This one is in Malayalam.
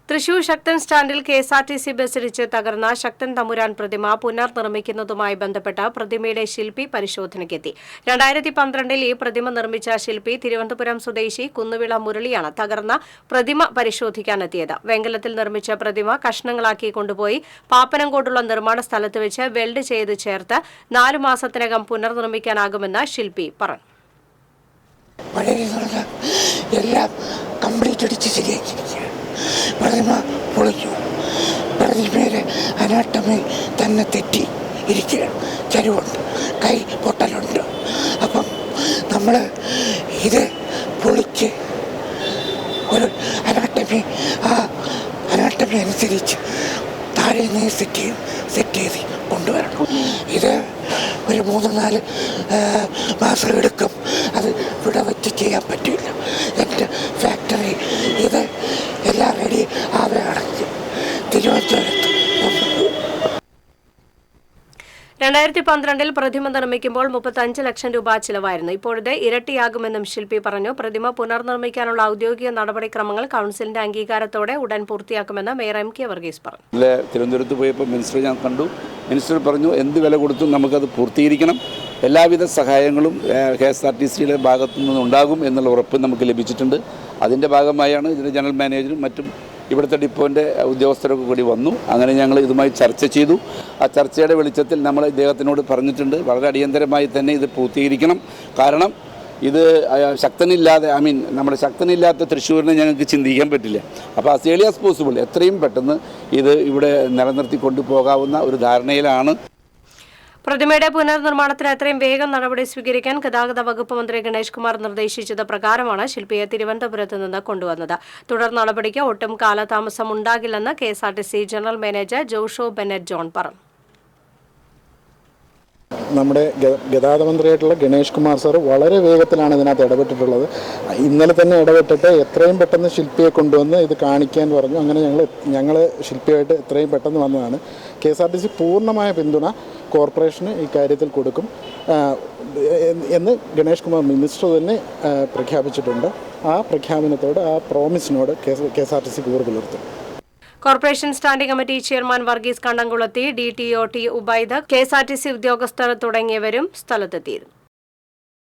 തൃശൂർ ശക്തൻ സ്റ്റാൻഡിൽ കെഎസ്ആർടിസി ബസ്സിടിച്ച് തകർന്ന ശക്തൻ തമ്പുരാൻ പ്രതിമ പുനർനിർമ്മിക്കുന്നതുമായി ബന്ധപ്പെട്ട പ്രതിമയുടെ ശില്പി പരിശോധനയ്ക്കെത്തി. 2012 ഈ പ്രതിമ നിർമ്മിച്ച ശില്പി തിരുവനന്തപുരം സ്വദേശി കുന്നുവിള മുരളിയാണ് തകർന്ന പ്രതിമ പരിശോധിക്കാനെത്തിയത്. വെങ്കലത്തിൽ നിർമ്മിച്ച പ്രതിമ കഷ്ണങ്ങളാക്കി കൊണ്ടുപോയി പാപ്പനംകോടുള്ള നിർമ്മാണ സ്ഥലത്ത് വെച്ച് വെൽഡ് ചെയ്ത് ചേർത്ത് 4 മാസത്തിനകം പുനർനിർമ്മിക്കാനാകുമെന്ന് ശില്പി പറഞ്ഞു. പ്രതിമ പൊളിച്ചു. പ്രതിമയുടെ അനാട്ടമി തന്നെ തെറ്റി ഇരിക്കുകയാണ്. ചരിവുണ്ട്, കൈ പൊട്ടലുണ്ട്. അപ്പം നമ്മൾ ഇത് പൊളിച്ച് ഒരു അനാട്ടമി അനുസരിച്ച് താഴെ നിന്ന് സെറ്റ് ചെയ്ത് കൊണ്ടുവരണം. ഇത് ഒരു 3-4 മാസം എടുക്കും. അത് ഇവിടെ വെച്ച് ചെയ്യാൻ പറ്റില്ല. എൻ്റെ ഫാക്ടറി ഇത് എല്ലാം റെഡി ആവുകയാണെങ്കിൽ തിരുവനന്തപുരത്ത് 2012 പ്രതിമ നിർമ്മിക്കുമ്പോൾ 35 ലക്ഷം രൂപ ചിലവായിരുന്നു. ഇപ്പോഴത്തെ ഇരട്ടിയാകുമെന്നും ശില്പി പറഞ്ഞു. പ്രതിമ പുനർനിർമ്മിക്കാനുള്ള ഔദ്യോഗിക നടപടിക്രമങ്ങൾ കൌൺസിലിന്റെ അംഗീകാരത്തോടെ ഉടൻ പൂർത്തിയാക്കുമെന്ന് മേയർ എം കെ വർഗീസ് പറഞ്ഞു. തിരുവനന്തപുരത്ത് പോയപ്പോൾ മിനിസ്റ്റർ ഞാൻ കണ്ടു. മിനിസ്റ്റർ പറഞ്ഞു എന്ത് വില കൊടുത്തും നമുക്കത് പൂർത്തീകരിക്കണം, എല്ലാവിധ സഹായങ്ങളും കെഎസ്ആർടിസിയുടെ ഭാഗത്തു നിന്നുണ്ടാകും എന്നുള്ള ഉറപ്പ് നമുക്ക് ലഭിച്ചിട്ടുണ്ട്. അതിൻ്റെ ഭാഗമായാണ് ഇതിൻ്റെ ജനറൽ മാനേജറും മറ്റും ഇവിടുത്തെ ഡിപ്പോൻ്റെ ഉദ്യോഗസ്ഥരൊക്കെ കൂടി വന്നു. അങ്ങനെ ഞങ്ങൾ ഇതുമായി ചർച്ച ചെയ്തു. ആ ചർച്ചയുടെ വെളിച്ചത്തിൽ നമ്മൾ ഇദ്ദേഹത്തിനോട് പറഞ്ഞിട്ടുണ്ട് വളരെ അടിയന്തരമായി തന്നെ ഇത് പൂർത്തീകരിക്കണം. കാരണം ഇത് ശക്തനില്ലാതെ നമ്മുടെ ശക്തനില്ലാത്ത തൃശ്ശൂരിനെ ഞങ്ങൾക്ക് ചിന്തിക്കാൻ പറ്റില്ല. അപ്പോൾ ആസ് ഏർലി ആസ് പോസിബിൾ എത്രയും പെട്ടെന്ന് ഇത് ഇവിടെ നിലനിർത്തി കൊണ്ടുപോകാവുന്ന ഒരു ധാരണയിലാണ്. പ്രതിമയുടെ പുനർനിർമ്മാണത്തിന് എത്രയും വേഗം നടപടി സ്വീകരിക്കാൻ ഗതാഗത വകുപ്പ് മന്ത്രി ഗണേഷ് കുമാർ നിർദ്ദേശിച്ചത് പ്രകാരമാണ് ശില്പിയെ തിരുവനന്തപുരത്ത് നിന്ന് കൊണ്ടുവന്നത്. തുടർ നടപടിക്ക് ഒട്ടും കാലതാമസം ഉണ്ടാകില്ലെന്ന് KSRTC general manager Josho Bennett John പറഞ്ഞു. നമ്മുടെ ഗതാഗത മന്ത്രിയായിട്ടുള്ള ഗണേഷ് കുമാർ സാർ വളരെ വേഗത്തിലാണ് ഇതിനകത്ത് ഇടപെട്ടിട്ടുള്ളത്. ഇന്നലെ തന്നെ ഇടപെട്ടിട്ട് എത്രയും പെട്ടെന്ന് ശില്പിയെ കൊണ്ടുവന്ന് ഇത് കാണിക്കാൻ പറഞ്ഞു. അങ്ങനെ ഞങ്ങൾ ശില്പിയായിട്ട് എത്രയും പെട്ടെന്ന് വന്നതാണ്. കെഎസ്ആർടിസി പൂർണ്ണമായ പിന്തുണ കോർപ്പറേഷന് ഈ കാര്യത്തിൽ കൊടുക്കും എന്ന് ഗണേഷ് കുമാർ മിനിസ്റ്റർ തന്നെ പ്രഖ്യാപിച്ചിട്ടുണ്ട്. ആ പ്രഖ്യാപനത്തോട്, ആ പ്രോമിസിനോട് കെഎസ്ആർടിസി കൂറ് പുലർത്തും. Corporation standing committee chairman Varghese Kannamkulathi, DTO T Ubaid, KSRTC ഉദ്യോഗസ്ഥർ തുടങ്ങിയവരും സ്ഥലത്തെത്തിയിരുന്നു.